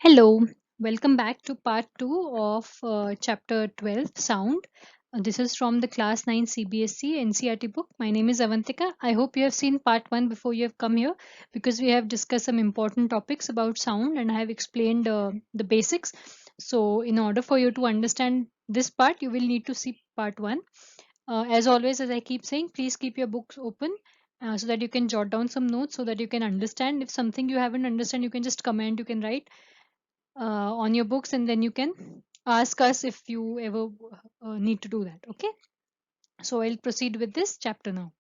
Hello, welcome back to part 2 of chapter 12 Sound. This is from the class 9 CBSE NCERT book. My name is Avantika. I hope you have seen part 1 before you have come here because we have discussed some important topics about sound and I have explained the basics. So, in order for you to understand this part, you will need to see part 1. As always, as I keep saying, please keep your books open so that you can jot down some notes so that you can understand. If something you haven't understand, you can just comment, you can write on your books and then you can ask us if you ever need to do that. Okay, so I'll proceed with this chapter now.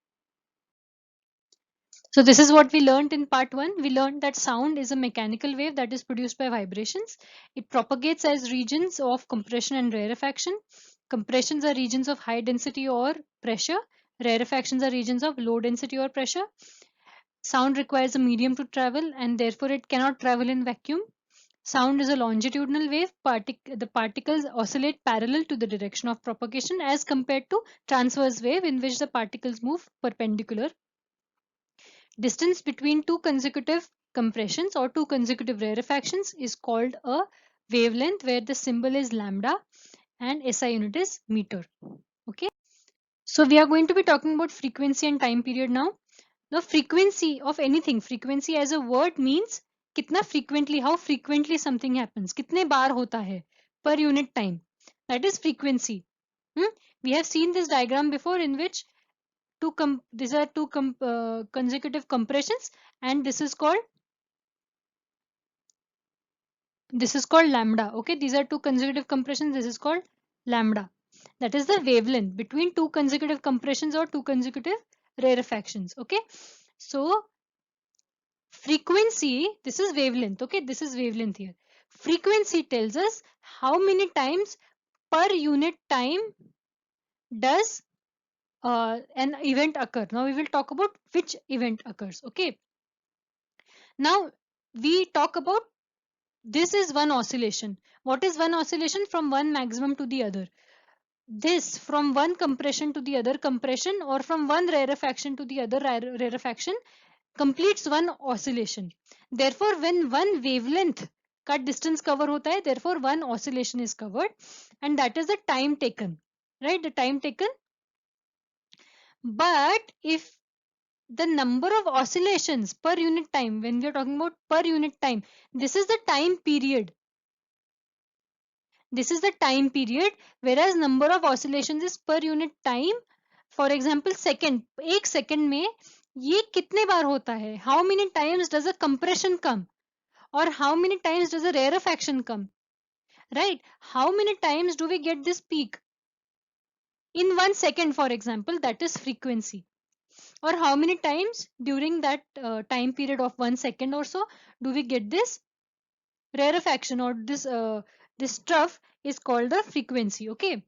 So this is what we learned in part 1. We learned that sound is a mechanical wave that is produced by vibrations. It propagates as regions of compression and rarefaction. Compressions are regions of high density or pressure. Rarefactions are regions of low density or pressure. Sound requires a medium to travel and therefore it cannot travel in vacuum. Sound is a longitudinal wave. The particles oscillate parallel to the direction of propagation as compared to transverse wave in which the particles move perpendicular. Distance between two consecutive compressions or two consecutive rarefactions is called a wavelength where the symbol is lambda and SI unit is meter. Okay. So we are going to be talking about frequency and time period now. The frequency of anything, frequency as a word means कितना frequently, how frequently something happens, कितने बार होता है per unit time. That is frequency. We have seen this diagram before in which these are two consecutive compressions and this is called lambda. Okay, these are two consecutive compressions. This is called lambda. That is the wavelength between two consecutive compressions or two consecutive rarefactions. Okay, so frequency, this is wavelength. Okay, this is wavelength here. Frequency tells us how many times per unit time does an event occur. Now we will talk about which event occurs. Okay, now we talk about this is one oscillation. What is one oscillation? From one maximum to the other. This from one compression to the other compression or from one rarefaction to the other rarefaction completes one oscillation. Therefore, when one wavelength का distance cover होता है, therefore one oscillation is covered and that is the time taken, right? The time taken. But if the number of oscillations per unit time, when we are talking about per unit time, this is the time period. This is the time period, whereas number of oscillations is per unit time. For example, second, एक second में ये कितने बार होता है? How many times does a compression come? Or how many times does a rarefaction come? Right? How many times do we get this peak? In 1 second, for example, that is frequency. Or how many times during that time period of 1 second or so do we get this rarefaction or this trough is called the frequency. Okay.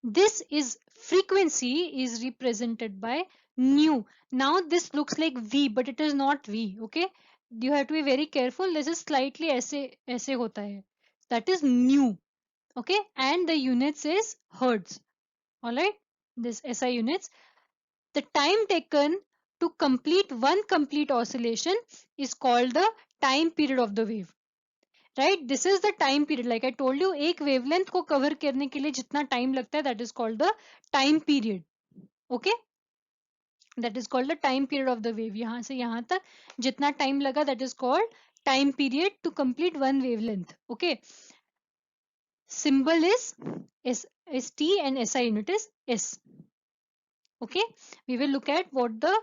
This is frequency is represented by nu. Now this looks like V, but it is not V. Okay, you have to be very careful. This is slightly ऐसे होता है. That is nu. Okay, and the units is hertz. All right, this SI units. The time taken to complete one complete oscillation is called the time period of the wave. Right this is the time period like I told you एक wavelength को cover करने के लिए जितना time लगता है that is called the time period okay that is called the time period of the wave यहां से यहां तक जितना टाइम लगा that is called time period to complete one wavelength okay symbol is st and SI unit is s okay we will look at what the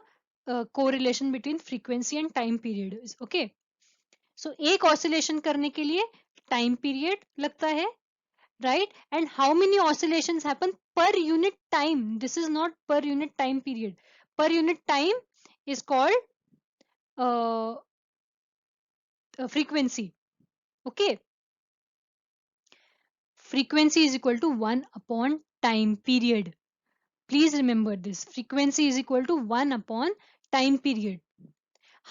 correlation between frequency and time period is okay so एक oscillation करने के लिए time period लगता है right and how many oscillations happen per unit time this is not per unit time period per unit time is called uh, frequency okay frequency is equal to 1 upon time period please remember this frequency is equal to 1 upon time period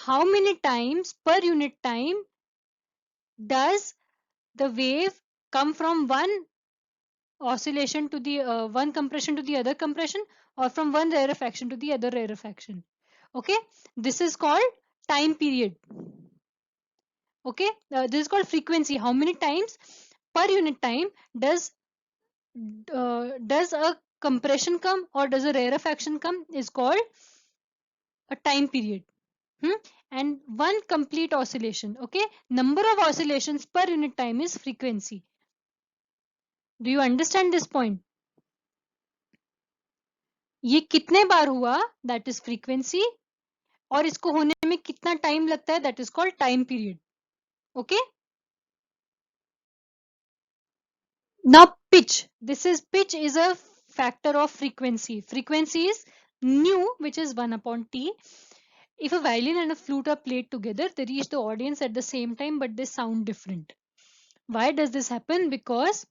how many times per unit time does the wave come from one oscillation to the one compression to the other compression or from one rarefaction to the other rarefaction okay this is called time period Okay, this is called frequency. How many times per unit time does a compression come or does a rarefaction come is called a time period. And one complete oscillation, okay, number of oscillations per unit time is frequency. Do you understand this point? ये कितने बार हुआ, that is frequency, और इसको होने में कितना time लगता है, that is called time period. Okay, now pitch is a factor of frequency. Frequency is nu, which is 1 upon t. If a violin and a flute are played together, they reach the audience at the same time, but they sound different. Why does this happen? Because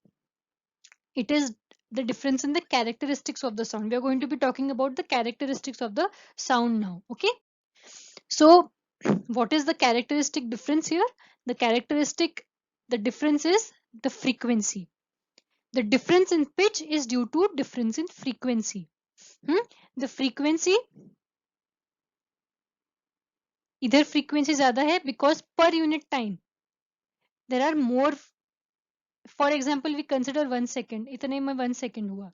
it is the difference in the characteristics of the sound. We are going to be talking about the characteristics of the sound now. Okay, so what is the characteristic difference here? The difference is the frequency. The difference in pitch is due to difference in frequency. The frequency, इधर frequency ज़्यादा है because per unit time there are more. For example, we consider 1 second. इतने में 1 second हुआ,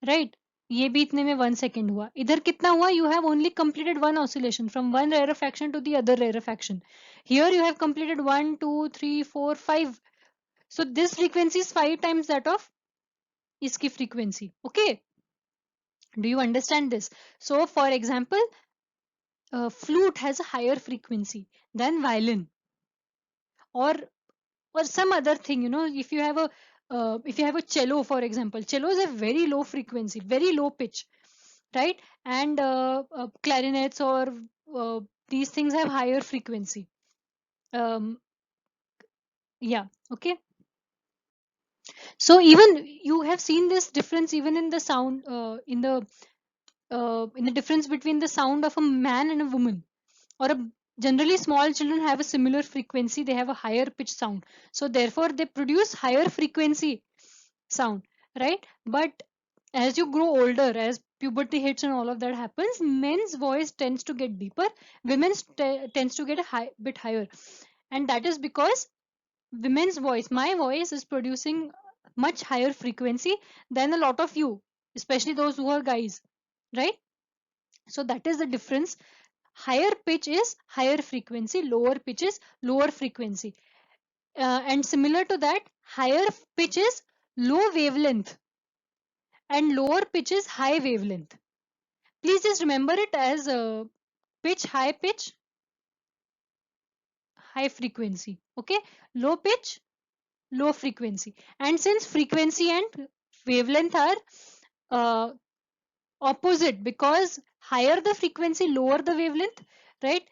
right? ये भी इतने में 1 second हुआ. इधर कितना हुआ? You have only completed one oscillation from one rarefaction to the other rarefaction. Here you have completed 1, 2, 3, 4, 5. So this frequency is 5 times that of इसकी frequency. Okay, do you understand this? So for example, flute has a higher frequency than violin, or some other thing. If you have a cello, for example, cello is a very low frequency, very low pitch, right? And clarinets or these things have higher frequency. Yeah, okay. So even you have seen this difference even in the sound, in the difference between the sound of a man and a woman, or generally small children have a similar frequency, they have a higher pitch sound, so therefore they produce higher frequency sound, right? But as you grow older, as puberty hits and all of that happens, men's voice tends to get deeper, women's tends to get a bit higher. And that is because women's voice, my voice, is producing much higher frequency than a lot of you, especially those who are guys, right? So that is the difference. Higher pitch is higher frequency, lower pitch is lower frequency. And similar to that, higher pitch is low wavelength and lower pitch is high wavelength. Please just remember it as pitch, high frequency. Okay, low pitch, low frequency. And since frequency and wavelength are uh, opposite, because higher the frequency, lower the wavelength, right?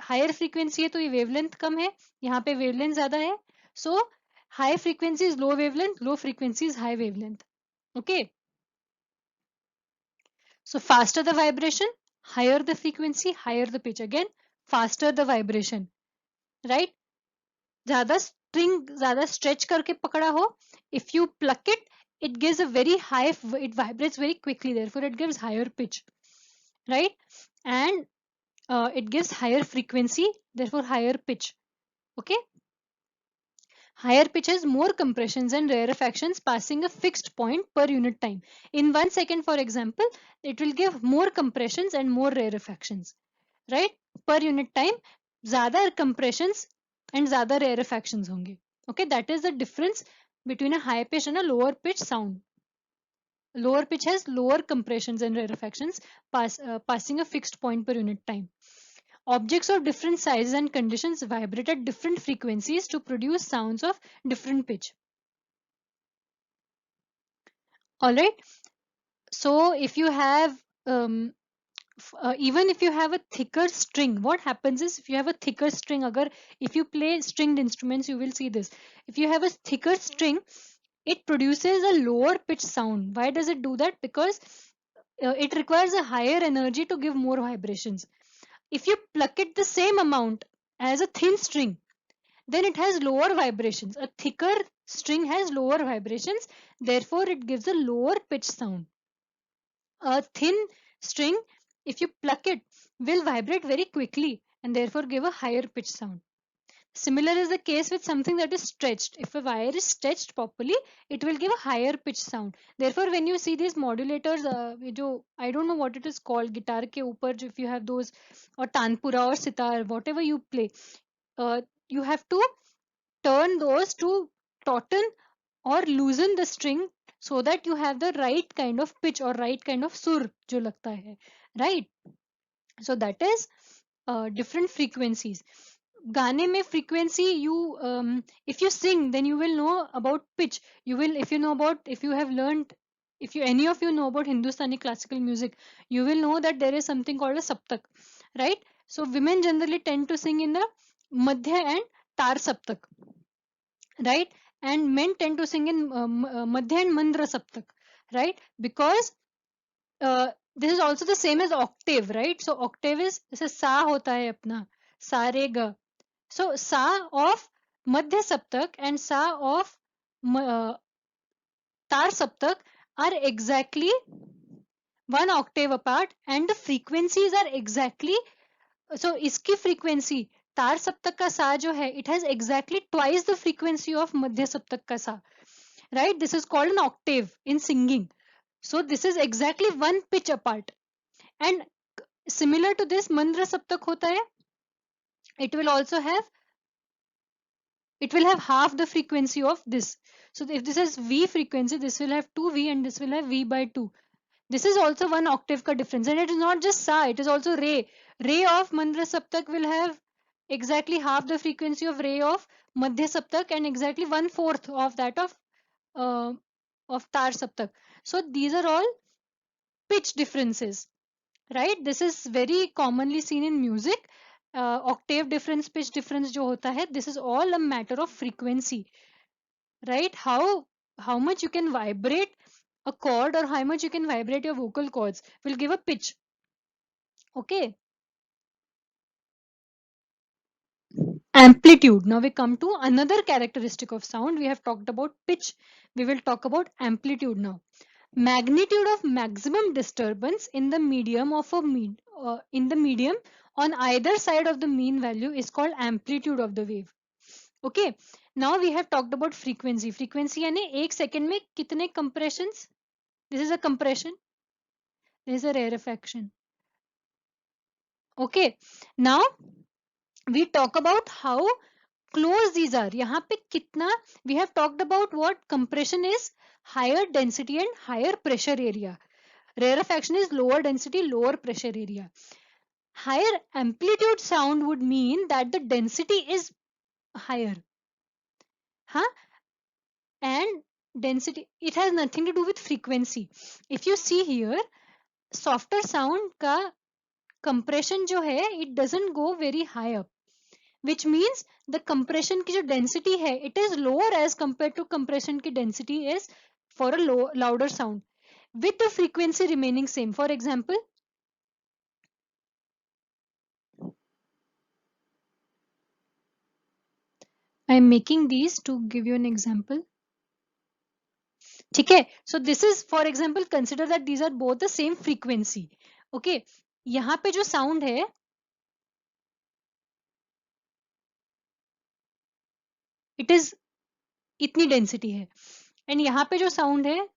Higher frequency है तो ये wavelength कम है, यहाँ पे wavelength ज्यादा है. So high frequency is low wavelength, low frequency is high wavelength. Okay, so faster the vibration, higher the frequency, higher the pitch. Again, faster the vibration, right? ज्यादा string ज्यादा stretch करके पकड़ा हो, if you pluck it, it gives a very high, it vibrates very quickly, therefore it gives higher pitch, right? And it gives higher frequency, therefore higher pitch. Okay, higher pitch has more compressions and rarefactions passing a fixed point per unit time. In 1 second, for example, it will give more compressions and more rarefactions, right? Per unit time, ज़्यादा compressions and ज़्यादा rarefactions होंगे. Okay, that is the difference between a high pitch and a lower pitch sound. Lower pitch has lower compressions and rarefactions passing a fixed point per unit time. Objects of different sizes and conditions vibrate at different frequencies to produce sounds of different pitch. Alright, so if you have even if you have a thicker string, what happens is, if you have a thicker string, if you play stringed instruments, you will see this. If you have a thicker string, it produces a lower pitch sound. Why does it do that? Because it requires a higher energy to give more vibrations. If you pluck it the same amount as a thin string, then it has lower vibrations. A thicker string has lower vibrations, therefore it gives a lower pitch sound. A thin string, if you pluck it, will vibrate very quickly and therefore give a higher pitch sound. Similar is the case with something that is stretched. If a wire is stretched properly, it will give a higher pitch sound. Therefore, when you see these modulators, ये जो I don't know what it is called, guitar के ऊपर if you have those, or tanpura or sitar, whatever you play, you have to turn those to tauten or loosen the string so that you have the right kind of pitch or right kind of sur जो लगता है, right? So that is different frequencies. गाने में frequency, you if you sing then you will know about pitch. You will, if you know about, if you have learned, if you any of you know about Hindustani classical music, you will know that there is something called a saptak, right? So women generally tend to sing in the madhya and tar saptak, right? And men tend to sing in madhya and mandra saptak, right? Because this is also the same as octave, right? So octave is, जैसे सा होता है अपना, सा रे ग. So sa of madhya saptak and sa of tar saptak are exactly one octave apart, and the frequencies are exactly, so इसकी frequency तार सप्तक का सा जो है, it has exactly twice the frequency of मध्य सप्तक का सा, right? This is called an octave in singing. So this is exactly one pitch apart. And similar to this mandra saptak hota hai, it will also have, it will have half the frequency of this. So if this is V frequency, this will have 2V and this will have V by 2. This is also one octave ka difference, and it is not just sa, it is also re. Re of mandra saptak will have exactly half the frequency of re of madhya saptak and exactly 1/4 of that uh, of tar saptak. So these are all pitch differences, right? This is very commonly seen in music. Octave difference, pitch difference जो होता है, this is all a matter of frequency, right? How much you can vibrate a chord or how much you can vibrate your vocal cords will give a pitch. Okay. Amplitude. Now we come to another characteristic of sound. We have talked about pitch. We will talk about amplitude now. Magnitude of maximum disturbance in the medium of a in the medium on either side of the mean value is called amplitude of the wave. Okay. Now we have talked about frequency. Frequency यानी एक second में कितने compressions? This is a compression. This is a rarefaction. Okay. Now we talk about how close these are. यहाँ पे कितना, we have talked about what compression is, higher density and higher pressure area. Rarefaction is lower density, lower pressure area. Higher amplitude sound would mean that the density is higher. Huh? And density, it has nothing to do with frequency. If you see here, softer sound का compression जो है, it doesn't go very high up, which means the compression की जो density है, it is lower as compared to compression की density is for a louder sound, with the frequency remaining same. For example, I am making these to give you an example. ठीक है, so this is, for example, consider that these are both the same frequency. Okay, यहाँ पे जो sound है, it is इतनी density है, and यहाँ पे जो sound है,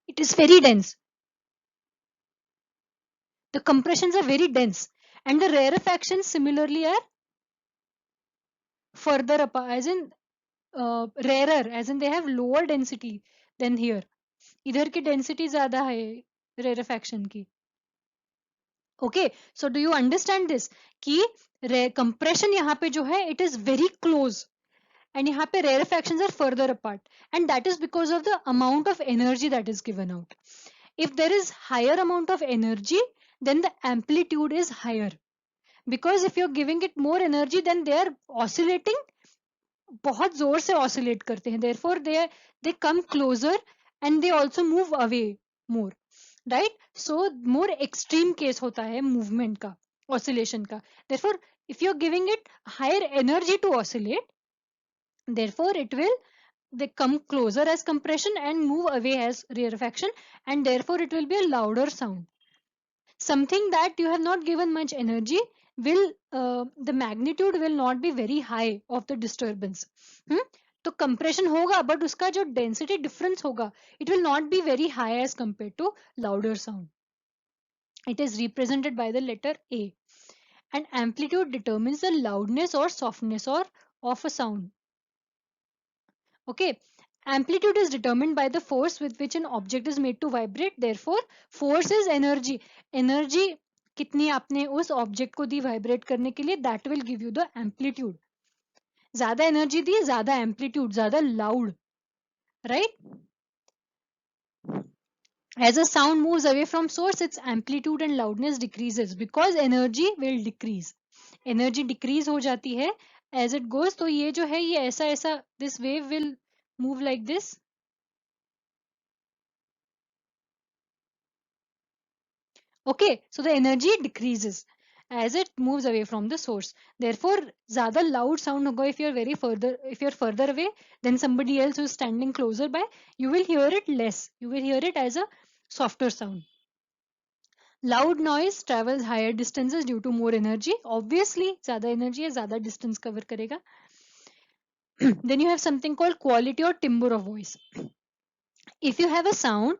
it is very dense. The compressions are very dense, and the rarefactions similarly are further apart, as in rarer, as in they have lower density than here. इधर की density ज़्यादा है rarefaction की. Okay, so do you understand this? कि compression यहाँ पे जो है, it is very close, and यहाँ पे rarefactions are further apart, and that is because of the amount of energy that is given out. If there is higher amount of energy, then the amplitude is higher, because if you're giving it more energy, then they are oscillating, बहुत जोर से oscillate करते हैं, therefore they come closer and they also move away more, right? So more extreme case होता है movement का, oscillation का. Therefore if you're giving it higher energy to oscillate, therefore it will, they come closer as compression and move away as rarefaction, and therefore it will be a louder sound. something that you have not given much energy will the magnitude will not be very high of the disturbance. तो compression होगा but उसका जो density difference होगा it will not be very high as compared to louder sound. It is represented by the letter A, and amplitude determines the loudness or softness or of a sound. Okay, amplitude is determined by the force with which an object is made to vibrate. Therefore, force is energy. Energy कितनी आपने उस object को दी vibrate करने के लिए, that will give you the amplitude. ज्यादा energy दी, ज्यादा amplitude, ज्यादा loud, right. As a sound moves away from source, its amplitude and loudness decreases because energy will decrease. Energy decrease हो जाती है as it goes. तो ये जो है ये ऐसा ऐसा, this wave will move like this. Okay, so the energy decreases as it moves away from the source. Therefore, ज़्यादा loud sound होगा if you're further away than somebody else who's standing closer by. You will hear it less. You will hear it as a softer sound. Loud noise travels higher distances due to more energy. Obviously, ज़्यादा energy है, ज़्यादा distance cover करेगा. Then you have something called quality or timbre of voice. If you have a sound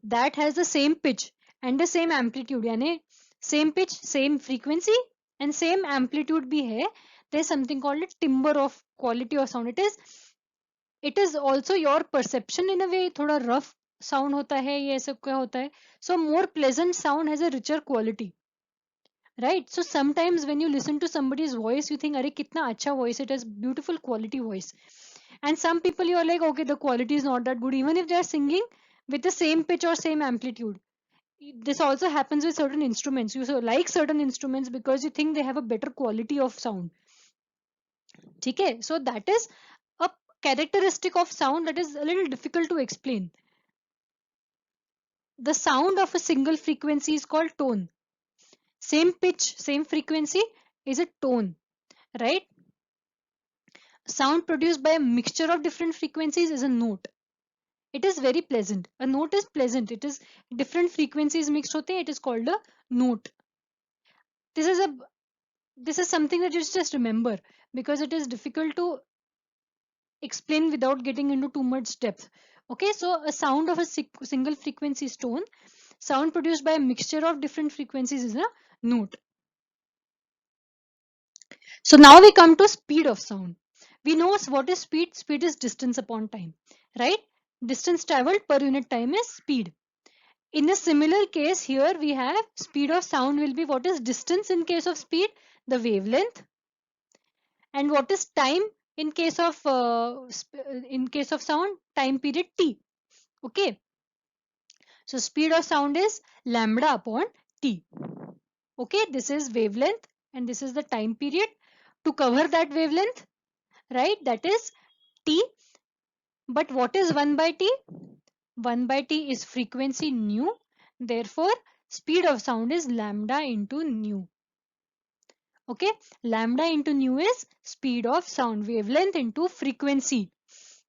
that has the same pitch and the same amplitude, यानी same pitch, same frequency and same amplitude भी है, there is something called a timbre of quality of sound. It is also your perception in a way. थोड़ा rough sound होता है, ये सब क्या होता है. So more pleasant sound has a richer quality, right? So sometimes when you listen to somebody's voice, you think, अरे कितना अच्छा voice, it has beautiful quality voice. And some people you are like, okay, the quality is not that good, even if they are singing with the same pitch or same amplitude. This also happens with certain instruments. You so like certain instruments because you think they have a better quality of sound. Okay, so that is a characteristic of sound that is a little difficult to explain. The sound of a single frequency is called tone. Same pitch, same frequency is a tone, right? Sound produced by a mixture of different frequencies is a note. It is very pleasant. A note is pleasant. It is different frequencies mixed hote hain. It is called a note. This is a this is something that you just remember because it is difficult to explain without getting into too much depth. Okay, so a sound of a single frequency is tone. Sound produced by a mixture of different frequencies is a note. So now we come to speed of sound. We know what is speed. Speed is distance upon time, right? Distance traveled per unit time is speed. In a similar case here we have speed of sound will be what is distance in case of speed, the wavelength, and what is time in case of sound, time period t. Okay, so speed of sound is lambda upon t. Okay, this is wavelength and this is the time period to cover that wavelength, right? That is t. But what is 1 by t? 1 by t is frequency nu. Therefore, speed of sound is lambda into nu. Okay, lambda into nu is speed of sound. Wavelength into frequency.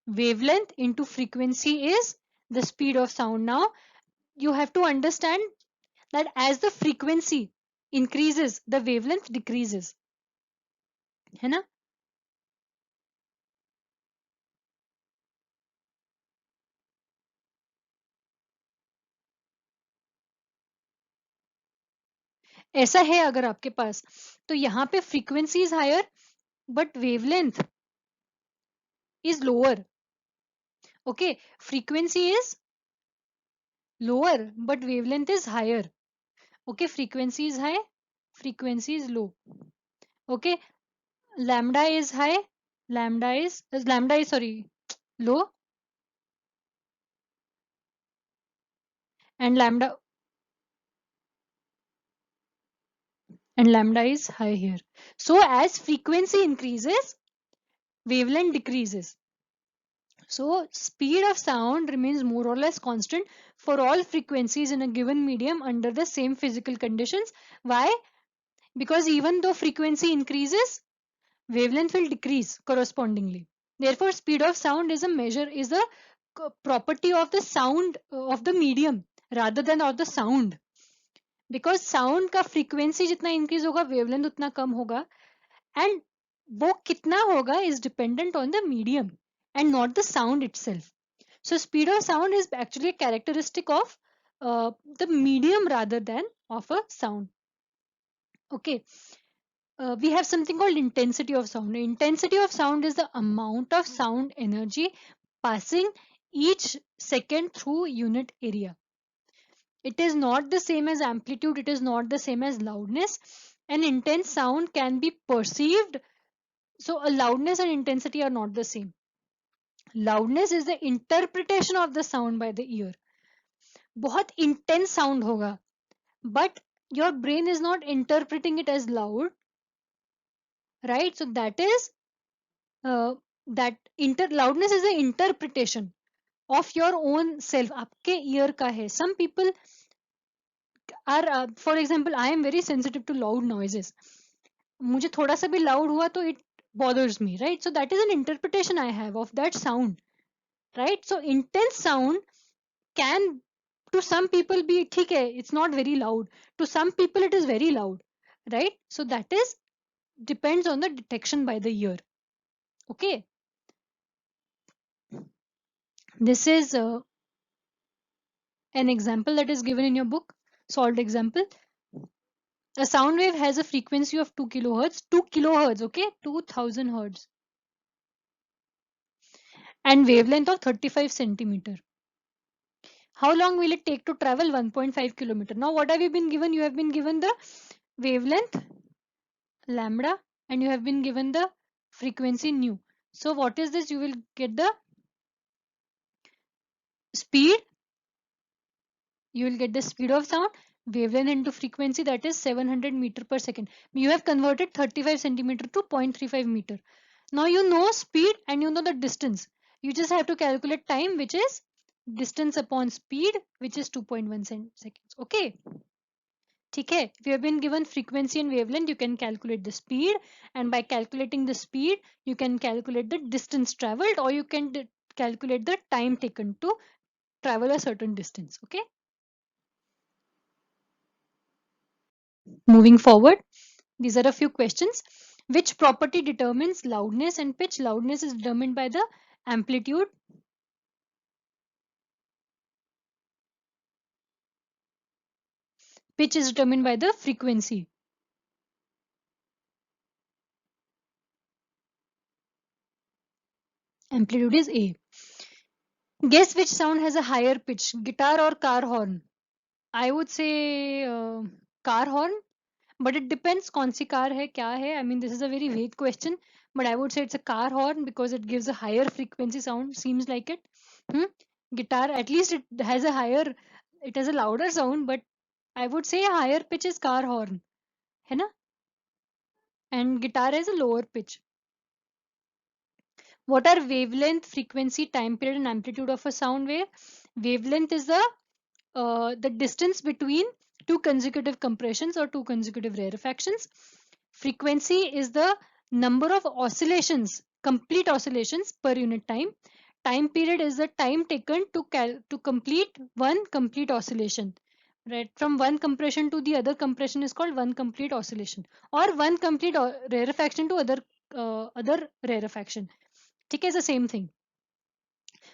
Wavelength into frequency is the speed of sound. Now, you have to understand that as the frequency increases, the wavelength decreases. है ना? ऐसा है अगर आपके पास, तो यहाँ पे frequency is higher but wavelength is lower. Okay, frequency is lower but wavelength is higher. Okay, frequency is high, frequency is low. Okay, lambda is high, lambda is sorry, low, and lambda is high here. So as frequency increases, wavelength decreases. So speed of sound remains more or less constant for all frequencies in a given medium under the same physical conditions. Why? Because even though frequency increases, wavelength will decrease correspondingly. Therefore, speed of sound is a property of the sound of the medium rather than of the sound. Because sound का frequency जितना increase होगा wavelength उतना कम होगा, and वो कितना होगा is dependent on the medium and not the sound itself. So speed of sound is actually a characteristic of the medium rather than of a sound. Okay. We have something called intensity of sound. Intensity of sound is the amount of sound energy passing each second through unit area. It is not the same as amplitude, it is not the same as loudness. An intense sound can be perceived. So a loudness and intensity are not the same. Loudness is the interpretation of the sound by the ear. बहुत intense sound होगा, but your brain is not interpreting it as loud, right? So that is uh, that loudness is the interpretation of your own self. आपके ear का है. Some people are, for example, I am very sensitive to loud noises. मुझे थोड़ा सा भी loud हुआ तो it bothers me, right? So that is an interpretation I have of that sound, right? So intense sound can to some people be ठीक है, it's not very loud. To some people it is very loud, right? So that is depends on the detection by the ear. Okay. This is an example that is given in your book, solved example. A sound wave has a frequency of 2 kilohertz, 2 kilohertz, okay, 2000 hertz, and wavelength of 35 centimeter. How long will it take to travel 1.5 kilometer? Now what have you been given? You have been given the wavelength lambda and you have been given the frequency nu. So what is this? You will get the speed, you will get the speed of sound, wavelength into frequency, that is 700 meter per second. You have converted 35 centimeter to 0.35 meter. Now you know speed and you know the distance. You just have to calculate time, which is distance upon speed, which is 2.1 seconds. Okay. Okay. If you have been given frequency and wavelength, you can calculate the speed, and by calculating the speed, you can calculate the distance traveled, or you can calculate the time taken to travel a certain distance. Okay. Moving forward, these are a few questions. Which property determines loudness and pitch? Loudness is determined by the amplitude. Pitch is determined by the frequency. Amplitude is A. Guess which sound has a higher pitch, guitar or car horn? I would say car horn, but it depends कौन सी car है, क्या है. I mean, this is a very vague question, but I would say it's a car horn because it gives a higher frequency sound, seems like it. Hmm? Guitar, at least it has a higher, it has a louder sound, but I would say a higher pitch is car horn, है ना? And guitar has a lower pitch. What are wavelength, frequency, time period, and amplitude of a sound wave? Wavelength is the distance between two consecutive compressions or two consecutive rarefactions. Frequency is the number of oscillations, complete oscillations per unit time. Time period is the time taken to complete one complete oscillation. Right, from one compression to the other compression is called one complete oscillation, or one complete rarefaction to other rarefaction. ठीक है, it's the same thing.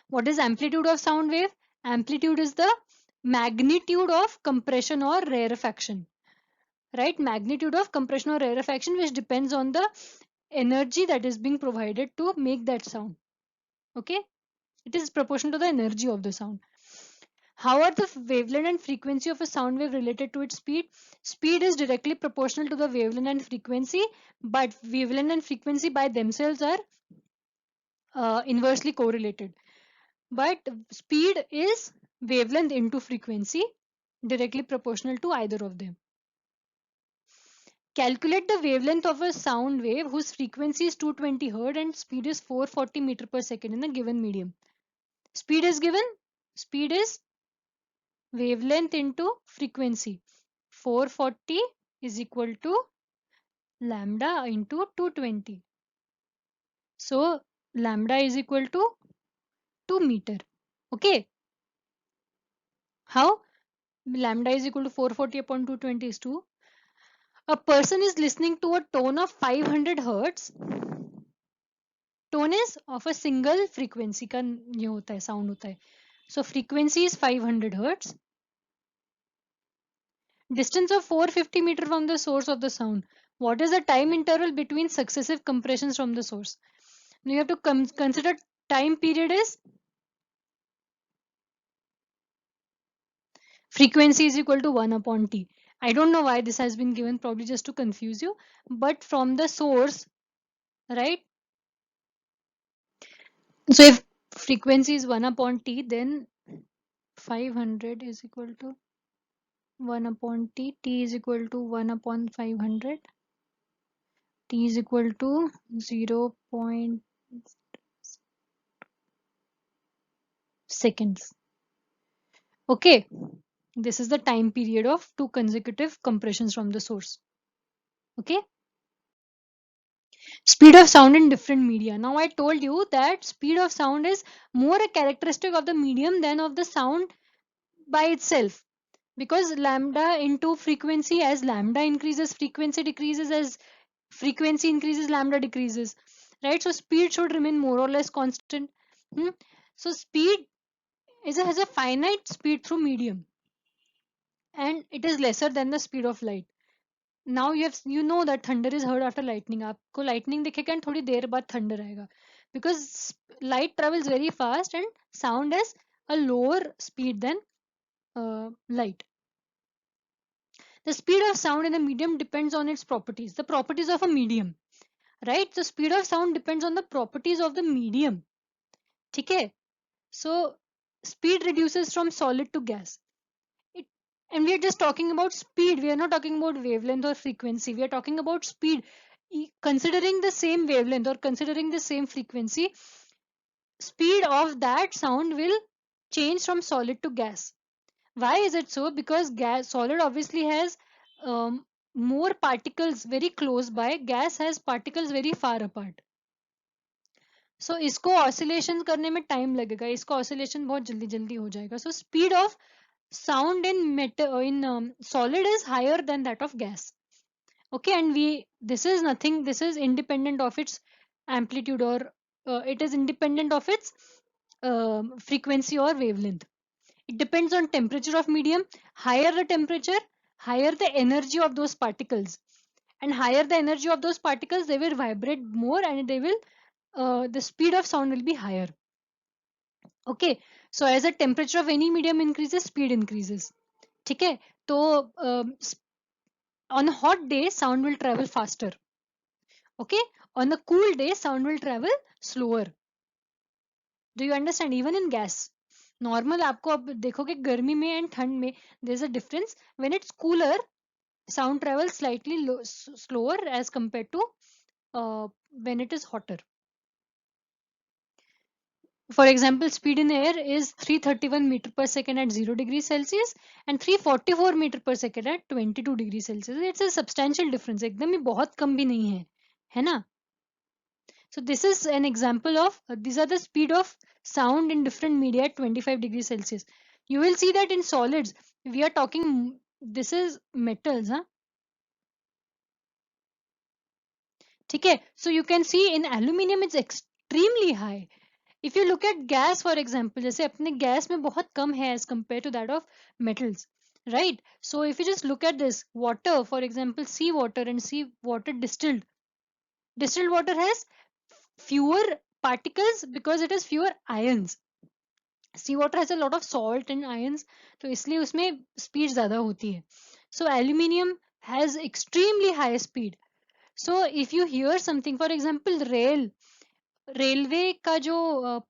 What is amplitude of sound wave? Amplitude is the magnitude of compression or rarefaction. Right? Magnitude of compression or rarefaction, which depends on the energy that is being provided to make that sound. Okay? It is proportional to the energy of the sound. How are the wavelength and frequency of a sound wave related to its speed? Speed is directly proportional to the wavelength and frequency, but wavelength and frequency by themselves are inversely correlated. But speed is wavelength into frequency, directly proportional to either of them. Calculate the wavelength of a sound wave whose frequency is 220 Hz and speed is 440 meter per second in a given medium. Speed is given. Speed is wavelength into frequency. 440 is equal to lambda into 220. So lambda is equal to 2 meter. Okay. How? lambda is equal to 440 upon 220 is 2. A person is listening to a tone of 500 hertz. Tone is of a single frequency का ये होता है, sound होता है. So frequency is 500 hertz. Distance of 450 meter from the source of the sound. What is the time interval between successive compressions from the source? Now you have to consider time period is frequency is equal to 1 upon t. I don't know why this has been given, probably just to confuse you, but from the source, right? So if frequency is 1 upon t, then 500 is equal to 1 upon t. T is equal to 1 upon 500. T is equal to 0. Seconds. Okay, this is the time period of 2 consecutive compressions from the source. Okay, speed of sound in different media. Now I told you that speed of sound is more a characteristic of the medium than of the sound by itself, because lambda into frequency, as lambda increases frequency decreases, as frequency increases lambda decreases, right? So speed should remain more or less constant. So speed has a finite speed through medium, and it is lesser than the speed of light. Now you know that thunder is heard after lightning. आपको lightning दिखेगा and थोड़ी देर बाद thunder आएगा, because light travels very fast and sound has a lower speed than light. The speed of sound in a medium depends on its properties, the properties of a medium, right? The speed of sound depends on the properties of the medium. ठीक है? So speed reduces from solid to gas. And we are just talking about speed. We are not talking about wavelength or frequency. We are talking about speed. Considering the same wavelength or considering the same frequency, speed of that sound will change from solid to gas. Why is it so? Because solid obviously has more particles very close by. Gas has particles very far apart. So इसको oscillation करने में time लगेगा. इसको oscillation बहुत जल्दी जल्दी हो जाएगा. So speed of sound in solid is higher than that of gas. Okay, and this is independent of its amplitude, or it is independent of its frequency or wavelength. It depends on temperature of medium. Higher the temperature, higher the energy of those particles, and higher the energy of those particles, they will vibrate more, and the speed of sound will be higher. Okay, so as the temperature of any medium increases, speed increases. ठीक है, तो on a hot day sound will travel faster. Okay, on a cool day sound will travel slower. Do you understand? Even in gas, normal आपको अब देखोगे गर्मी में and ठंड में, there's a difference. When it's cooler, sound travels slightly slower as compared to when it is hotter. For example, speed in air is 331 meter per second at 0 degrees Celsius and 344 meter per second at 22 degrees Celsius. It's a substantial difference. एकदम ही बहुत कम भी नहीं है ना? So this is an example of these are the speed of sound in different media at 25 degrees Celsius. You will see that in solids we are talking, this is metals, huh? Okay, so you can see in aluminium it's extremely high. If you look at gas, for example, जैसे अपने gas में बहुत कम है as compared to that of metals, right? So if you just look at this water, for example, sea water and sea water distilled water has fewer particles because it has fewer ions. Sea water has a lot of salt and ions, तो इसलिए उसमें speed ज़्यादा होती है. So aluminium has extremely high speed. So if you hear something, for example, railway का जो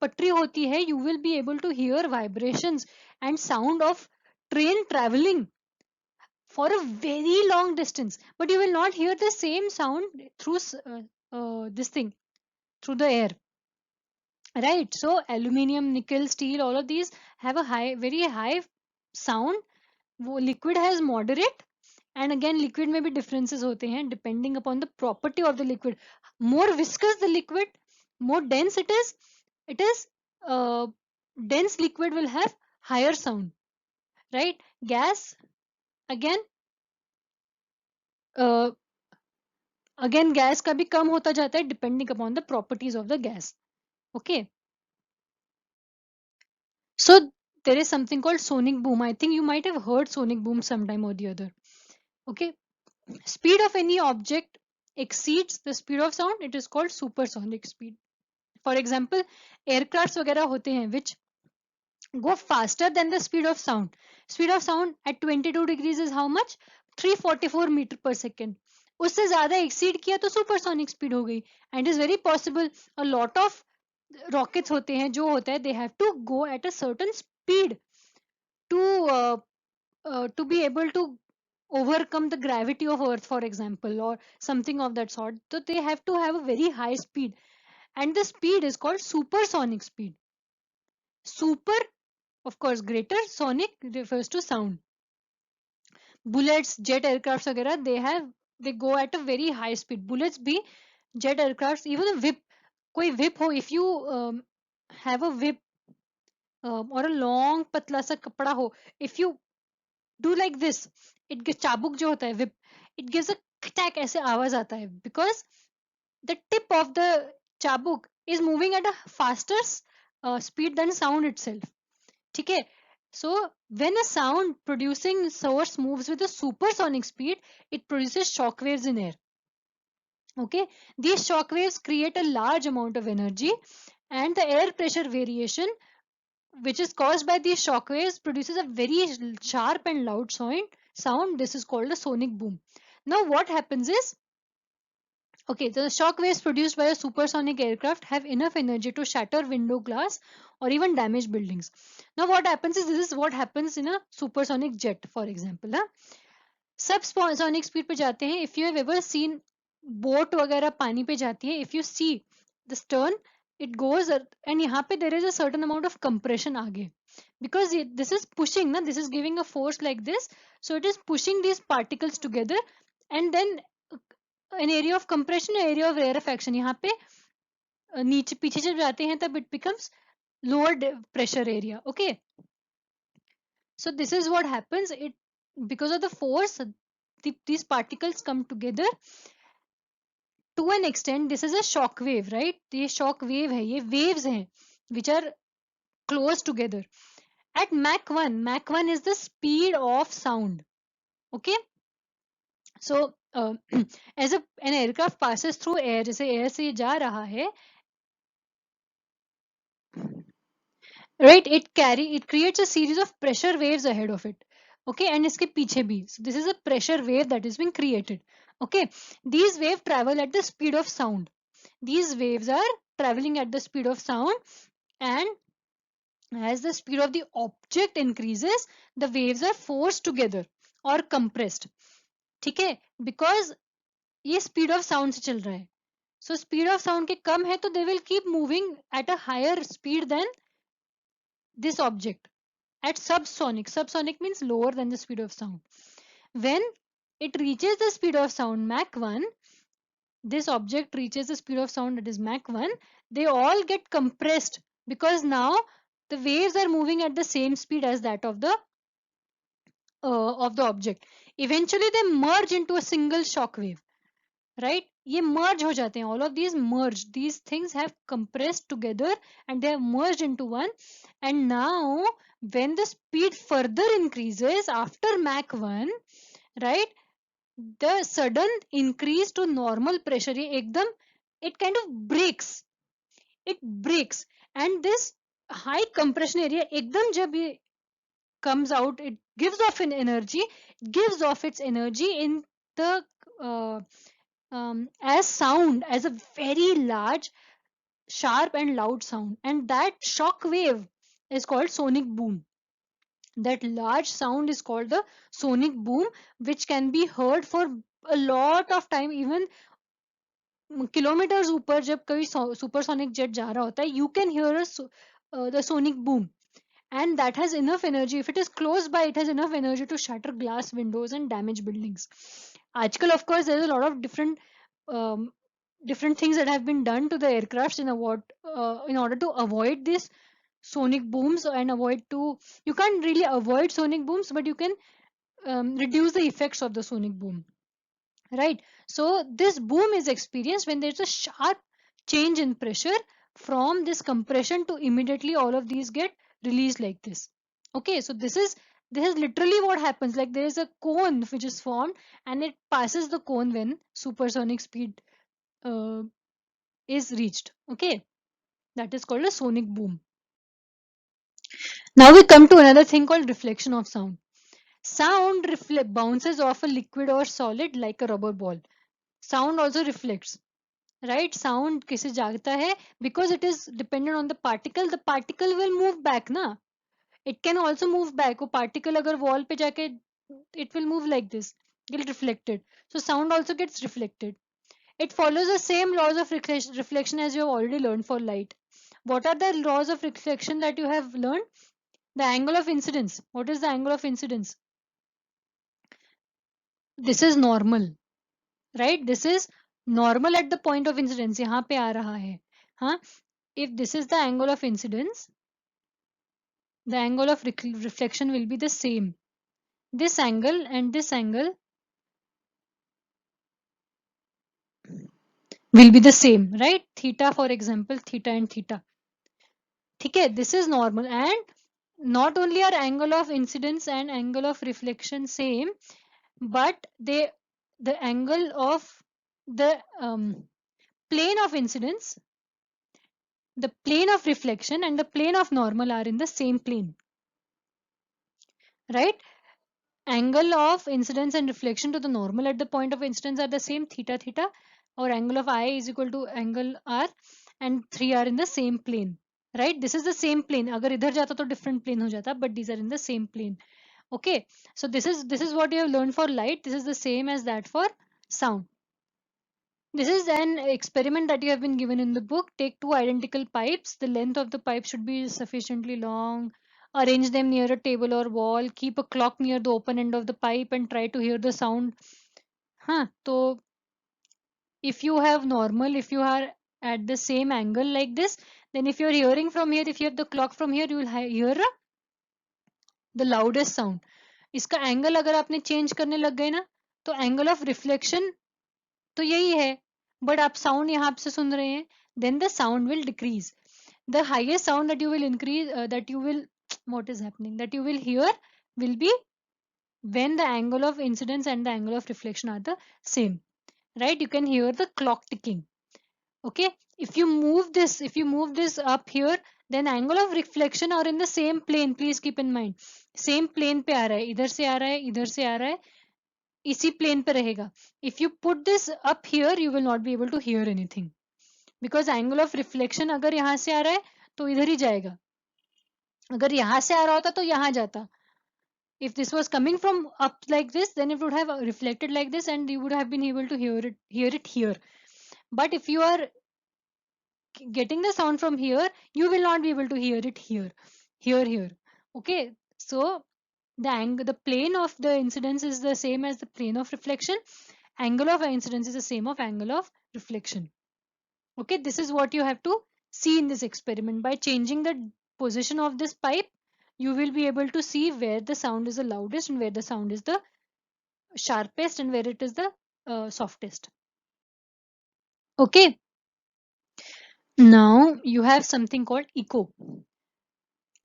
पटरी होती है, you will be able to hear vibrations and sound of train traveling for a very long distance, but you will not hear the same sound through this thing, through the air, right? So aluminium, nickel, steel, all of these have a very high sound. Liquid has moderate, and again liquid में भी differences होते हैं depending upon the property of the liquid. More viscous the liquid, more dense it is uh, dense liquid will have higher sound. right? Gas, again, again gas का भी कम होता जाता है depending upon the properties of the gas. Okay, so there is something called sonic boom. I think you might have heard sonic boom sometime or the other. Okay, speed of any object exceeds the speed of sound, it is called supersonic speed. For example, aircrafts वगैरह होते हैं which go faster than the speed of sound. Speed of sound at 22 degrees is how much? 344 meter per second. उससे ज्यादा exceed किया तो supersonic speed हो गई. And it is very possible a lot of rockets होते हैं जो होता है they have to go at a certain speed to to be able to overcome the gravity of earth, for example, or something of that sort. So they have to have a very high speed, and the speed is called supersonic speed. Super, of course, greater. Sonic refers to sound. Bullets, jet aircrafts वगैरह, they go at a very high speed. Bullets भी, jet aircrafts, even a whip, कोई whip हो, if you have a whip or a long पतला सा कपड़ा हो, if you do like this, it gives, चाबुक जो होता है whip, it gives a खटाक ऐसे आवाज आता है because the tip of the chabuk is moving at a faster speed than sound itself. ठीक है? So when a sound producing source moves with a supersonic speed, it produces shock waves in air. Okay, these shock waves create a large amount of energy, and the air pressure variation which is caused by these shock waves produces a very sharp and loud sound. This is called a sonic boom. Now what happens is, okay, the shock waves produced by a supersonic aircraft have enough energy to shatter window glass or even damage buildings. Now what happens is, this is what happens in a supersonic jet, for example. Huh? Subsonic speed पे जाते हैं. If you have ever seen boat वगैरह पानी पे जाती है, if you see the stern, it goes and यहाँ पे there is a certain amount of compression आगे, because this is pushing ना, this is giving a force like this, so it is pushing these particles together, and then an area of compression, area of rarefaction. यहाँ पे नीचे पीछे जब जाते हैं तब it becomes lower pressure area. Okay, so this is what happens. It, because of the force, these particles come together to an extent. This is a shock wave, right? ये shock wave है, ये waves हैं which are close together at Mach 1. Mach 1 is the speed of sound. Okay, so as an aircraft passes through air, जैसे air से ये जा रहा है, right, it creates a series of pressure waves ahead of it. Okay, and iske piche bhi, so this is a pressure wave that is being created. Okay, these waves travel at the speed of sound. These waves are traveling at the speed of sound, and as the speed of the object increases, the waves are forced together or compressed. ठीक है, because ये speed of sound से चल रहा है, so speed of sound के कम है तो they will keep moving at a higher speed than this object. At subsonic, subsonic means lower than the speed of sound. When it reaches the speed of sound Mach 1, this object reaches the speed of sound, that is Mach 1, they all get compressed because now the waves are moving at the same speed as that of the object. Eventually they merge into a single shock wave, right? ये merge हो जाते हैं, all of these merge, these things have compressed together and they have merged into one. And now when the speed further increases after Mach 1, right, the sudden increase to normal pressure, ये एकदम, it kind of breaks, and this high compression area एकदम जब ये comes out, it gives off its energy in the as sound, as a very large, sharp and loud sound, and that shock wave is called sonic boom. That large sound is called the sonic boom, which can be heard for a lot of time, even kilometers ऊपर जब कोई supersonic jet जा रहा होता है, you can hear the sonic boom, and that has enough energy. If it is close by, it has enough energy to shatter glass windows and damage buildings. आजकल of course there is a lot of um, different things that have been done to the aircrafts in order to avoid this sonic booms and you can't really avoid sonic booms, but you can reduce the effects of the sonic boom, right? So this boom is experienced when there's a sharp change in pressure from this compression to immediately all of these get released like this. Okay, so this is literally what happens. Like there is a cone which is formed and it passes the cone when supersonic speed uh, is reached. Okay, that is called a sonic boom. Now we come to another thing called reflection of sound. Sound bounces off a liquid or solid like a rubber ball. Sound also reflects, right? Sound किसे जागता है because it is dependent on the particle. The particle will move back ना. It can also move back. वो particle अगर wall पे जाके it will move like this. It will reflect it. So sound also gets reflected. It follows the same laws of reflection as you have already learned for light. What are the laws of reflection that you have learned? The angle of incidence. What is the angle of incidence? This is normal, right? This is normal at the point of incidence. यहाँ पे आ रहा है. हाँ, if this is the angle of incidence, the angle of reflection will be the same. This angle and this angle will be the same, right? Theta, for example, theta and theta. Okay, this is normal, and not only are angle of incidence and angle of reflection same, but the angle of the plane of incidence, the plane of reflection and the plane of normal are in the same plane, right? Angle of incidence and reflection to the normal at the point of incidence are the same, theta theta, or angle of I is equal to angle R, and 3 are in the same plane, right? This is the same plane. अगर इधर जाता तो different plane हो जाता, but these are in the same plane. Okay, so this is what you have learned for light. This is the same as that for sound. This is an experiment that you have been given in the book. Take two identical pipes. The length of the pipe should be sufficiently long. Arrange them near a table or wall. Keep a clock near the open end of the pipe and try to hear the sound. Huh. So if you have normal, if you are at the same angle like this, then if you're hearing from here, if you have the clock from here, you will hear the loudest sound. इसका angle अगर आपने change करने लग गए ना, तो angle of reflection तो यही है, बट आप साउंड यहाँ से सुन रहे हैं, then the sound will decrease. The highest sound that you will increase, that you will what is happening, that you will hear will be when the angle of incidence and the angle of reflection are the same, right? You can hear the clock ticking. Okay, if you move this up here, then angle of reflection are in the same plane. Please keep in mind, same plane पे आ रहा है, इधर से आ रहा है, इधर से आ रहा है, इसी plane पे रहेगा. If you put this up here, you will not be able to hear anything, because angle of reflection अगर यहाँ से आ रहा है तो इधर ही जाएगा, अगर यहाँ से आ रहा होता तो यहाँ जाता. If this was coming from up like this, then it would have reflected like this and you would have been able to hear it here. But if you are getting the sound from here, you will not be able to hear it here. Okay, so the plane of the incidence is the same as the plane of reflection. Angle of incidence is the same of angle of reflection. Okay, this is what you have to see in this experiment. By changing the position of this pipe, you will be able to see where the sound is the loudest and where the sound is the sharpest and where it is the softest. Okay, now you have something called echo.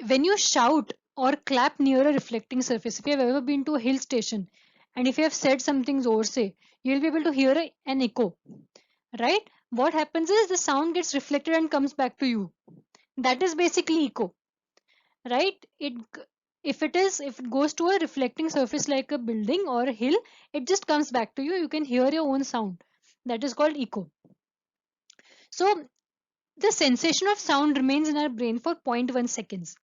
When you shout or clap near a reflecting surface, if you have ever been to a hill station and if you have said something zor se, you'll be able to hear an echo, right? What happens is the sound gets reflected and comes back to you. That is basically echo, right? If it goes to a reflecting surface like a building or a hill, it just comes back to you. You can hear your own sound. That is called echo. So the sensation of sound remains in our brain for 0.1 seconds.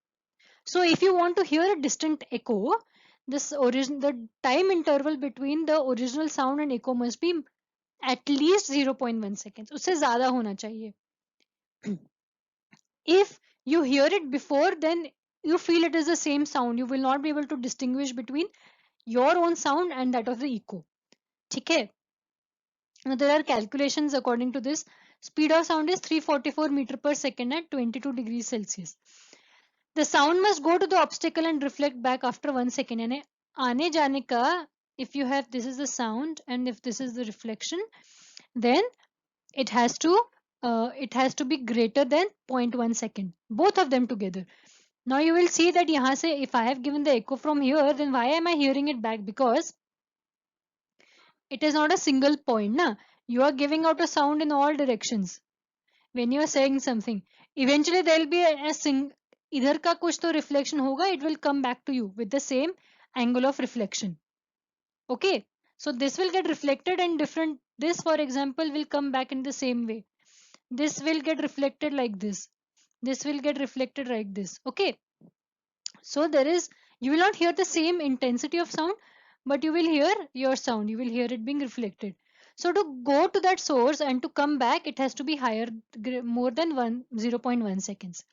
So if you want to hear a distant echo, the time interval between the original sound and echo must be at least 0.1 seconds. उससे ज़्यादा होना चाहिए. If you hear it before, then you feel it is the same sound. You will not be able to distinguish between your own sound and that of the echo. ठीक है? Now there are calculations according to this. Speed of sound is 344 meter per second at 22 degrees Celsius. The sound must go to the obstacle and reflect back after 1 second. यानी आने जाने का, if you have, this is the sound and if this is the reflection, then it has to be greater than 0.1 second, both of them together. Now you will see that yahan se, if I have given the echo from here, then why am I hearing it back? Because it is not a single point, na? You are giving out a sound in all directions when you are saying something. Eventually there will be a idhar ka kuch to reflection hoga, it will come back to you with the same angle of reflection. Okay, so this will get reflected and different, this for example will come back in the same way. This will get reflected like this will get reflected like this. Okay, so there is, you will not hear the same intensity of sound, but you will hear your sound, you will hear it being reflected. So to go to that source and to come back, it has to be higher, more than 0.1 seconds.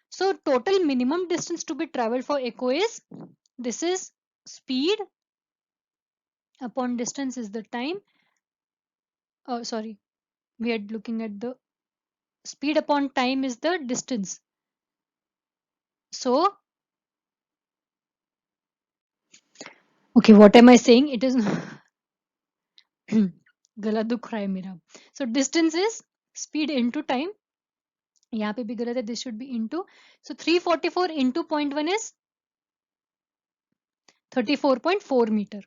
So total minimum distance to be traveled for echo is, this is speed upon distance is the time. Oh sorry, we are looking at the speed upon time is the distance. So okay, what am I saying? It is गला दुख रहा है मेरा. So distance is speed into time. यहाँ पे भी गलत है. This should be into. So 344 into 0.1 is 34.4 meter.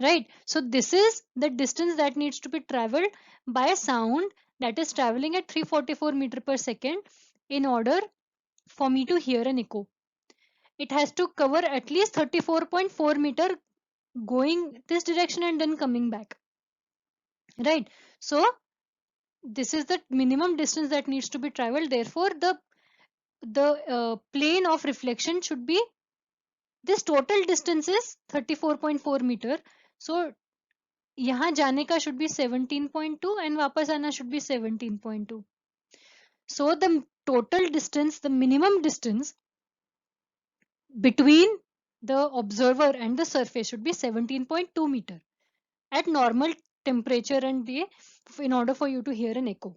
Right. So this is the distance that needs to be traveled by a sound that is traveling at 344 meter per second in order for me to hear an echo. It has to cover at least 34.4 meter going this direction and then coming back. Right. So this is the minimum distance that needs to be traveled. Therefore the plane of reflection should be, this total distance is 34.4 meter. So यहाँ जाने का should be 17.2 and वापस आना should be 17.2. So the total distance, the minimum distance between the observer and the surface should be 17.2 meter at normal temperature and day, in order for you to hear an echo.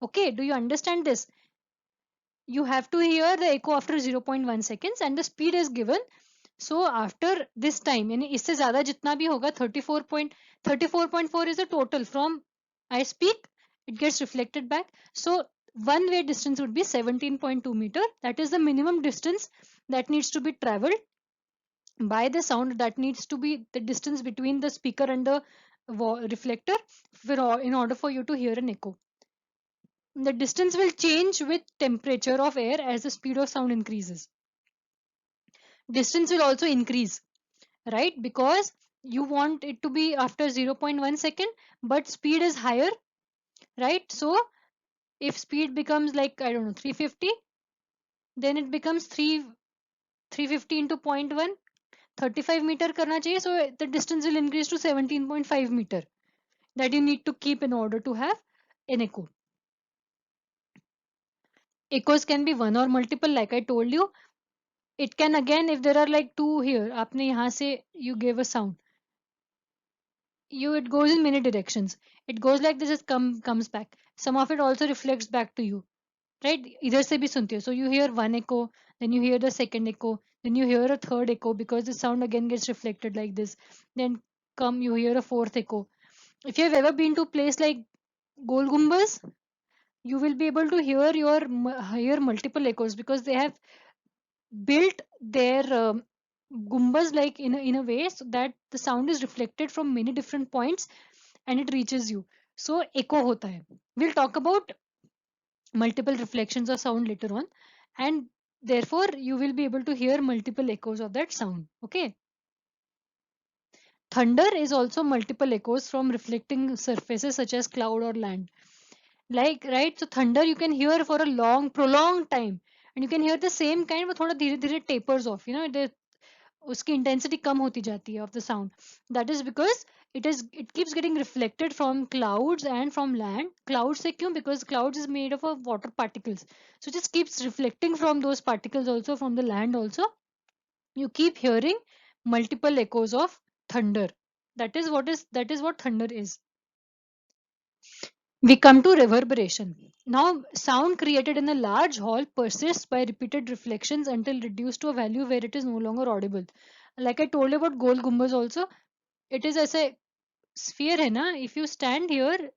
Okay, do you understand this? You have to hear the echo after 0.1 seconds and the speed is given. So after this time, यानी इससे ज़्यादा जितना भी होगा, 34.4 is the total from I speak, it gets reflected back. So one way distance would be 17.2 meter. That is the minimum distance that needs to be traveled by the sound, that needs to be the distance between the speaker and the reflector in order for you to hear an echo. The distance will change with temperature of air as the speed of sound increases. Distance will also increase, right? Because you want it to be after 0.1 second, but speed is higher, right? So if speed becomes like, I don't know, 350, then it becomes 350 into 0.1, 35 meter karna chahiye. So the distance will increase to 17.5 meter that you need to keep in order to have an echo. Echoes can be one or multiple, like I told you. It can, again, if there are like two here, आपने यहाँ से you gave a sound, it goes in many directions. It goes like this, it comes back. Some of it also reflects back to you, right? इधर से भी सुनते हो. So you hear one echo, then you hear the second echo, then you hear a third echo because the sound again gets reflected like this. Then you hear a fourth echo. If you have ever been to a place like Gol Gumbaz, you will be able to hear multiple echoes because they have built their gumbas like in a way so that the sound is reflected from many different points and it reaches you. So echo hota hai. We'll talk about multiple reflections of sound later on, and therefore you will be able to hear multiple echoes of that sound. Okay. Thunder is also multiple echoes from reflecting surfaces such as cloud or land. Like, right? So thunder you can hear for a long, prolonged time, and you can hear the same kind, but thoda धीरे धीरे tapers off. You know, उसकी intensity कम होती जाती है of the sound. That is because it keeps getting reflected from clouds and from land. Clouds से क्यों? Because clouds is made of water particles, so it just keeps reflecting from those particles, also from the land also. You keep hearing multiple echoes of thunder. That is what thunder is. We come to reverberation. Now, sound created in a large hall persists by repeated reflections until reduced to a value where it is no longer audible. Like I told you about Gol Gumbaz also, it is as a sphere hai na, if you stand here,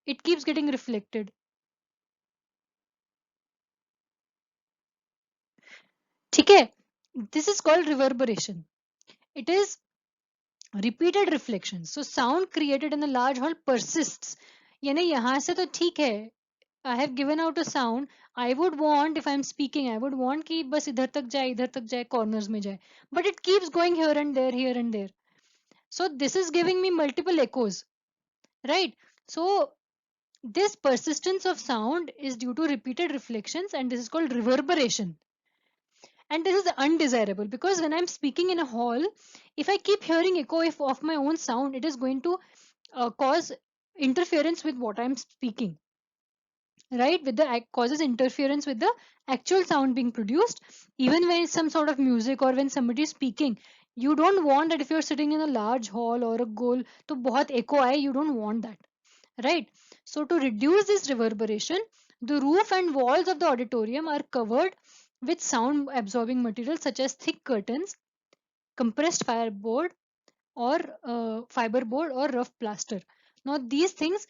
it keeps getting reflected. ठीक है? This is called reverberation. It is repeated reflections. So sound created in a large hall persists. यानी यहाँ से तो ठीक है, I have given out a sound. I would want, if I'm speaking, I would want कि बस इधर तक जाए, corners में जाए. But it keeps going here and there, here and there. So this is giving me multiple echoes, right? So this persistence of sound is due to repeated reflections, and this is called reverberation. And this is undesirable because when I'm speaking in a hall, if I keep hearing echo of my own sound, it is going to cause interference with what I'm speaking, right? With the causes interference with the actual sound being produced. Even when it's some sort of music or when somebody is speaking, you don't want that if you're sitting in a large hall or a goal to bahut echo aaye, you don't want that, right? So to reduce this reverberation, the roof and walls of the auditorium are covered with sound absorbing material such as thick curtains, compressed fiber board or rough plaster. Now these things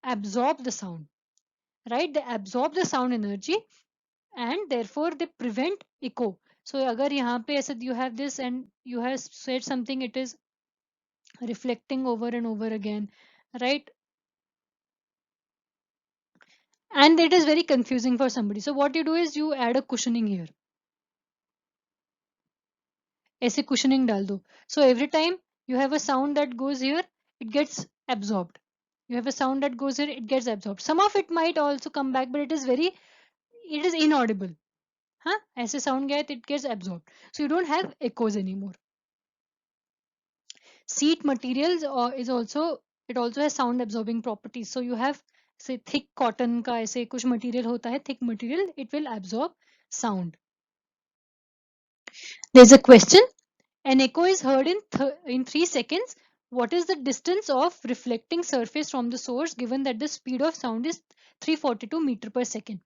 absorb the sound, right? They absorb the sound energy and therefore they prevent echo. So agar yahan pe aisa you have this and you have said something, it is reflecting over and over again, right? And it is very confusing for somebody. So what you do is you add a cushioning here. ऐसे cushioning डाल दो. So every time you have a sound that goes here, it gets absorbed. You have a sound that goes here, it gets absorbed. Some of it might also come back, but it is inaudible. Huh? ऐसे sound गया it gets absorbed. So you don't have echoes anymore. Seat materials it also has sound absorbing properties. So you have say thick cotton का ऐसे कुछ material होता है, thick material, it will absorb sound. There's a question. An echo is heard in 3 seconds. What is the distance of reflecting surface from the source given that the speed of sound is 342 meter per second?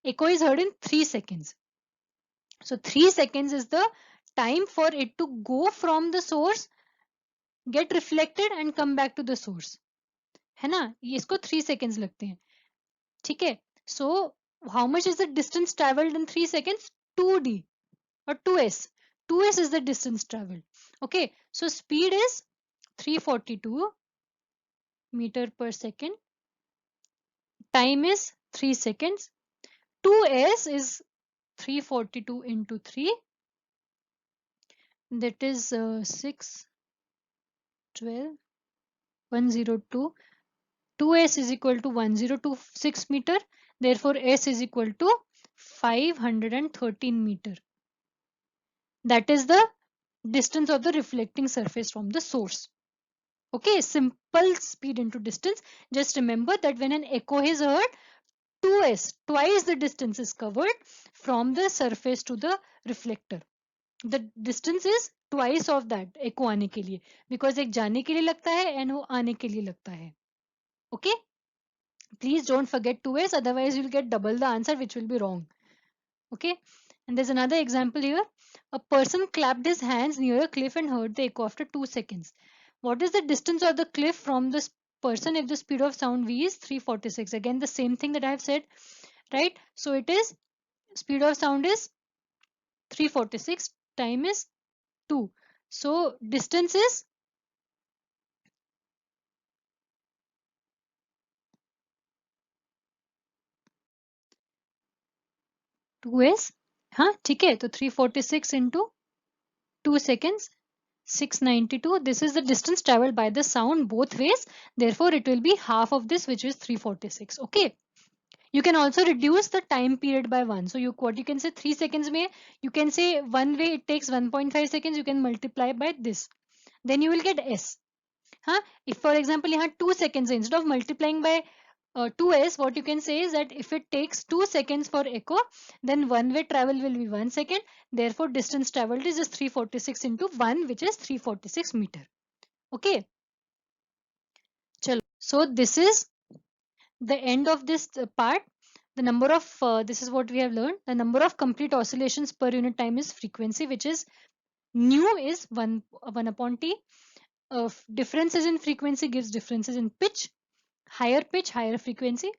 Echo is heard in 3 seconds. So 3 seconds is the time for it to go from the source, get reflected and come back to the source. है ना? इसको 3 seconds लगते हैं. ठीक है? So how much is the distance traveled in 3 seconds? 2d or 2s. 2s is the distance traveled. Okay, so speed is 342 meter per second. Time is 3 seconds. 2s is 342 into 3. That is 6, 12, 102. 2s is equal to 1026 meter. Therefore, s is equal to 513 meter. That is the distance of the reflecting surface from the source. Okay, simple speed into distance. Just remember that when an echo is heard, 2s, twice the distance is covered from the surface to the reflector. The distance is twice of that echo आने के लिए, because एक जाने के लिए लगता है and वो आने के लिए लगता है. Okay, please don't forget 2s, otherwise you'll get double the answer, which will be wrong. Okay, and there's another example here. A person clapped his hands near a cliff and heard the echo after 2 seconds. What is the distance of the cliff from this person if the speed of sound v is 346? Again, the same thing that I have said, right? So it is speed of sound is 346, time is 2. So distance is 2s. हाँ ठीक है, तो 346 into 2 seconds, 692. This is the distance traveled by the sound both ways. Therefore, it will be half of this, which is 346. Okay. You can also reduce the time period by 1. So what you can say 3 seconds mein, you can say one way it takes 1.5 seconds, you can multiply by this. Then you will get S. Huh? If for example you have 2 seconds, instead of multiplying by 2s, what you can say is that if it takes 2 seconds for echo, then one way travel will be 1 second. Therefore, distance traveled is just 346 into 1, which is 346 meter. Okay. Chalo. So this is the end of this part, the number of this is what we have learned. The number of complete oscillations per unit time is frequency, which is nu is 1 upon t. Differences in frequency gives differences in pitch, higher frequency.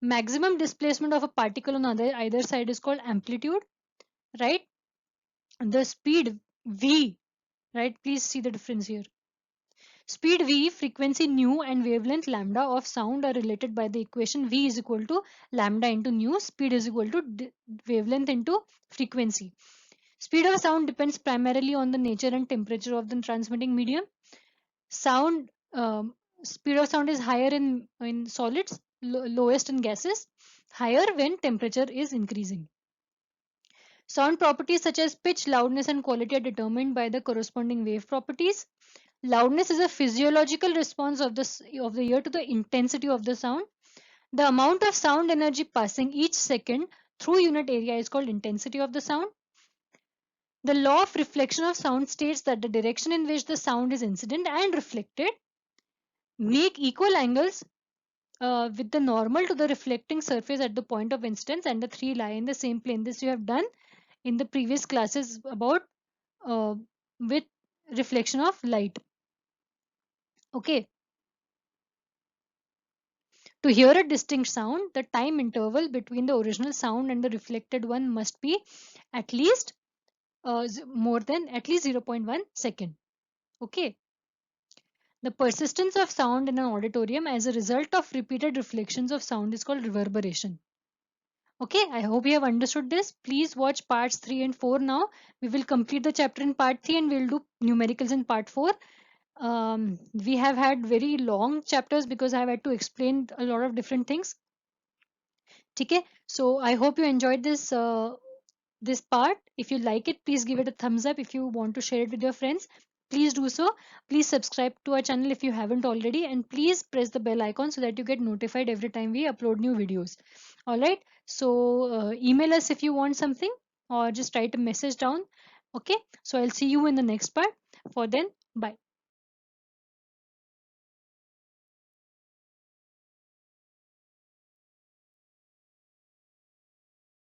Maximum displacement of a particle on either side is called amplitude, right? The speed v, right? Please see the difference here. Speed v, frequency nu, and wavelength lambda of sound are related by the equation v is equal to lambda into nu. Speed is equal to wavelength into frequency. Speed of sound depends primarily on the nature and temperature of the transmitting medium. Sound speed of sound is higher in solids, lowest in gases, higher when temperature is increasing. Sound properties such as pitch, loudness, and quality are determined by the corresponding wave properties. Loudness is a physiological response of the ear to the intensity of the sound. The amount of sound energy passing each second through unit area is called intensity of the sound. The law of reflection of sound states that the direction in which the sound is incident and reflected make equal angles with the normal to the reflecting surface at the point of incidence, and the three lie in the same plane. This you have done in the previous classes about uh, with reflection of light. Okay. To hear a distinct sound, the time interval between the original sound and the reflected one must be at least more than at least 0.1 second. Okay. The persistence of sound in an auditorium as a result of repeated reflections of sound is called reverberation. Okay, I hope you have understood this. Please watch parts 3 and 4 now. We will complete the chapter in part 3 and we'll do numericals in part 4. We have had very long chapters because I have had to explain a lot of different things. Okay, so I hope you enjoyed this part. If you like it, please give it a thumbs up. If you want to share it with your friends, please do so. Please subscribe to our channel if you haven't already, and please press the bell icon so that you get notified every time we upload new videos. All right, so email us if you want something, or just write a message down. Okay, so I'll see you in the next part. For then, bye.